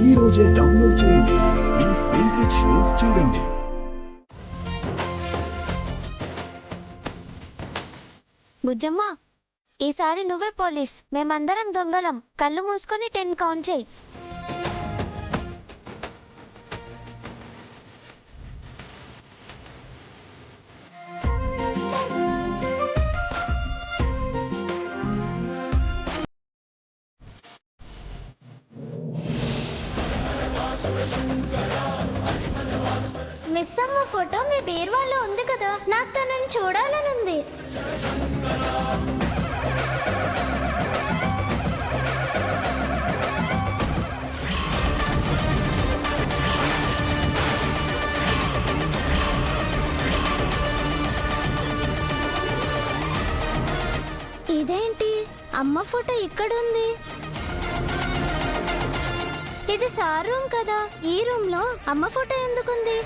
ఈ రోజే డౌన్లోడ్ చేయండి. మీ ఫేవరెట్ షోస్ చూడండి. బుజ్జమ్మ, ఈసారి నువ్వే పోలీస్, మేమందరం దొంగలం. కళ్ళు మూసుకొని 10 కౌంట్ చేయి. మిస్ అమ్మ ఫోటో మీ బీరువాలో ఉంది కదా, నాకు తనని చూడాలని ఉంది. ఇదేంటి, అమ్మ ఫోటో ఇక్కడుంది? ఇది సార్ రూమ్ కదా, ఈ రూమ్ లో అమ్మ ఫోటో ఎందుకుంది?